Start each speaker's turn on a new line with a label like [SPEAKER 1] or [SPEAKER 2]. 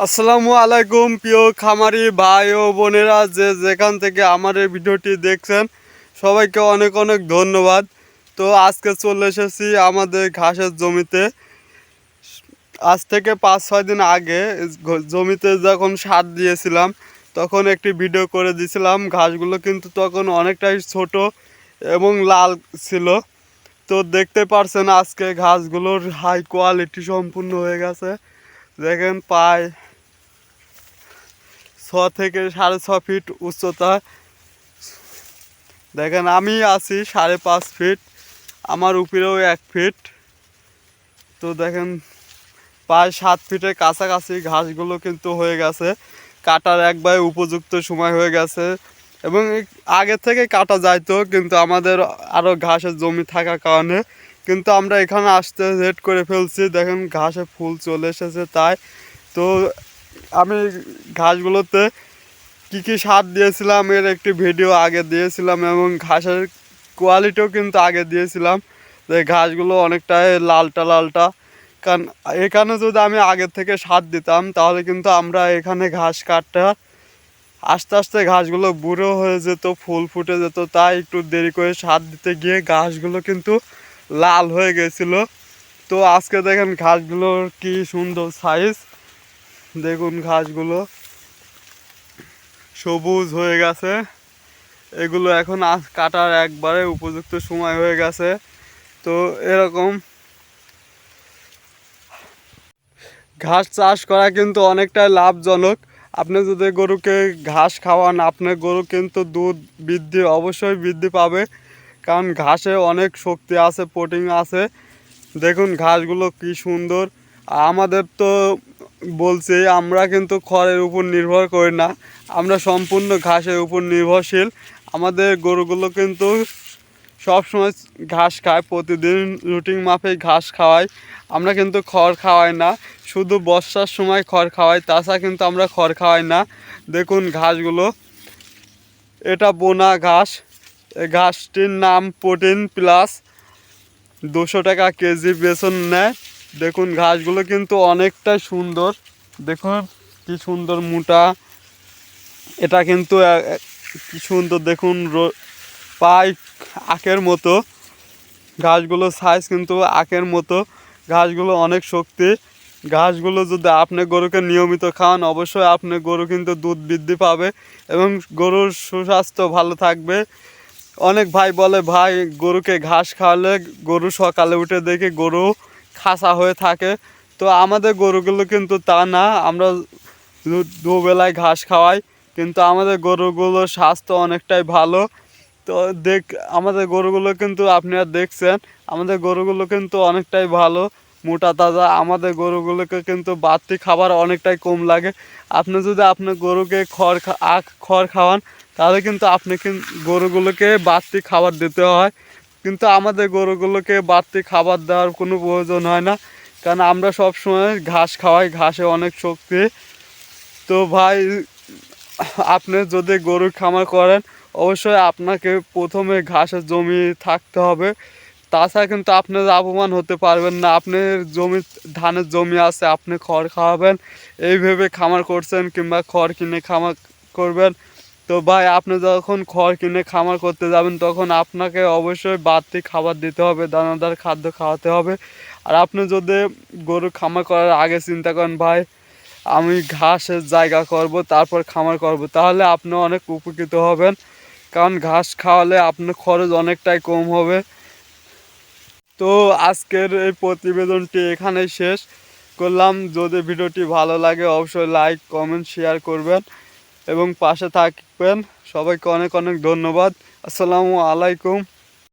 [SPEAKER 1] আসসালামু আলাইকুম প্রিয় খামারি ভাই ও বোনেরা, যেখান থেকে আমার এই ভিডিওটি দেখছেন সবাইকে অনেক অনেক ধন্যবাদ। তো আজকে চলে এসেছি আমাদের ঘাসের জমিতে। আজ থেকে 5-6 দিন আগে জমিতে যখন সার দিয়েছিলাম তখন একটি ভিডিও করে দিয়েছিলাম। ঘাসগুলো কিন্তু তখন অনেকটাই ছোট এবং লাল ছিল। তো দেখতে পারছেন আজকে ঘাসগুলোর হাই কোয়ালিটি সম্পূর্ণ হয়ে গেছে। দেখেন প্রায় 6 থেকে 6.5 ফিট উচ্চতা। দেখেন আমি আছি 5.5 ফিট, আমার উপরেও 1 ফিট। তো দেখেন প্রায় 7 ফিটের কাছাকাছি ঘাসগুলো কিন্তু হয়ে গেছে। কাটার একবারে উপযুক্ত সময় হয়ে গেছে এবং আগে থেকে কাটা যাইতো, কিন্তু আমাদের আরও ঘাসের জমি থাকার কারণে কিন্তু আমরা এখানে আসতে লেট করে ফেলছি। দেখেন ঘাসে ফুল চলে এসেছে তাই। তো আমি ঘাসগুলোতে কী সার দিয়েছিলাম এর একটি ভিডিও আগে দিয়েছিলাম এবং ঘাসের কোয়ালিটিও কিন্তু আগে দিয়েছিলাম। যে ঘাসগুলো অনেকটাই লালটা লালটা, কারণ এখানে যদি আমি আগে থেকে সার দিতাম তাহলে কিন্তু আমরা এখানে ঘাস কাটতে আস্তে আস্তে ঘাসগুলো বুড়ো হয়ে যেত, ফুল ফুটে যেত। তাই একটু দেরি করে সার দিতে গিয়ে ঘাসগুলো কিন্তু লাল হয়ে গেছিলো। তো আজকে দেখেন ঘাসগুলোর কি সুন্দর সাইজ, দেখুন ঘাসগুলো সবুজ হয়ে গেছে। এগুলো এখন কাটার একবারে উপযুক্ত সময় হয়ে গেছে। তো এরকম ঘাস চাষ করা কিন্তু অনেকটাই লাভজনক। আপনি যদি গরুকে ঘাস খাওয়ান, আপনার গরু কিন্তু দুধ অবশ্যই বৃদ্ধি পাবে, কারণ ঘাসে অনেক শক্তি আছে, প্রোটিন আছে। দেখুন ঘাসগুলো কি সুন্দর। আমাদের তো বলছি আমরা কিন্তু খড়ের উপর নির্ভর করি না, আমরা সম্পূর্ণ ঘাসের উপর নির্ভরশীল। আমাদের গরুগুলো কিন্তু সব সময় ঘাস খায়, প্রতিদিন রুটিন মাফিক ঘাস খাওয়াই। আমরা কিন্তু খড় খাওয়াই না, শুধু বর্ষার সময় খড় খাওয়াই, তাছাড়া কিন্তু আমরা খড় খাওয়াই না। দেখুন ঘাসগুলো, এটা বোনা ঘাস। এই ঘাসটির নাম প্রোটিন প্লাস, 200 টাকা কেজি বেতন নেয়। দেখুন ঘাসগুলো কিন্তু অনেকটাই সুন্দর, দেখুন কি সুন্দর মোটা। এটা কিন্তু কি সুন্দর, দেখুন প্রায় আখের মতো। ঘাসগুলো সাইজ কিন্তু আখের মতো। ঘাসগুলো অনেক শক্তি। ঘাসগুলো যদি আপনি গরুকে নিয়মিত খাওয়ান, অবশ্যই আপনার গরু কিন্তু দুধ বৃদ্ধি পাবে এবং গরুর সুস্বাস্থ্য ভালো থাকবে। অনেক ভাই বলে ভাই গরুকে ঘাস খাওয়ালে গরু সকালে উঠে দেখে গরু খাসা হয়ে থাকে। তো আমাদের গরুগুলো কিন্তু তা না, আমরা দুবেলায় ঘাস খাওয়াই, কিন্তু আমাদের গরুগুলোর স্বাস্থ্য অনেকটাই ভালো। তো আমাদের গরুগুলো কিন্তু আপনারা দেখছেন, আমাদের গরুগুলো কিন্তু অনেকটাই ভালো, মোটা তাজা। আমাদের গরুগুলোকে কিন্তু বাড়তি খাবার অনেকটাই কম লাগে। আপনি যদি আপনার গরুকে খড় খাওয়ান তাহলে কিন্তু আপনি গরুগুলোকে বাড়তি খাবার দিতে হয়, কিন্তু আমাদের গরুগুলোকে বাড়তি খাবার দেওয়ার কোনো প্রয়োজন হয় না, কারণ আমরা সব সময় ঘাস খাওয়াই, ঘাসে অনেক শক্তি। তো ভাই আপনি যদি গরুর খামার করেন, অবশ্যই আপনাকে প্রথমে ঘাসের জমি থাকতে হবে, তাছাড়া কিন্তু আপনি লাভবান হতে পারবেন না। আপনার ধানের জমি আছে, আপনি খড় খাওয়াবেন এই ভেবে খামার করছেন, কিংবা খড় কিনে খামার করবেন। তো ভাই আপনি যখন খড় কিনে খামার করতে যাবেন তখন আপনাকে অবশ্যই বাড়তি খাবার দিতে হবে, দানাদার খাদ্য খাওয়াতে হবে। আর আপনি যদি গরু খামার করার আগে চিন্তা করেন ভাই আমি ঘাসের জায়গা করব তারপর খামার করব, তাহলে আপনি অনেক উপকৃত হবেন, কারণ ঘাস খাওয়ালে আপনার খরচ অনেকটাই কম হবে। তো আজকের এই প্রতিবেদনটি এখানেই শেষ করলাম। যদি ভিডিওটি ভালো লাগে অবশ্যই লাইক কমেন্ট শেয়ার করবেন এবং পাশে থাকবেন। সবাইকে অনেক অনেক ধন্যবাদ। আসসালামু আলাইকুম।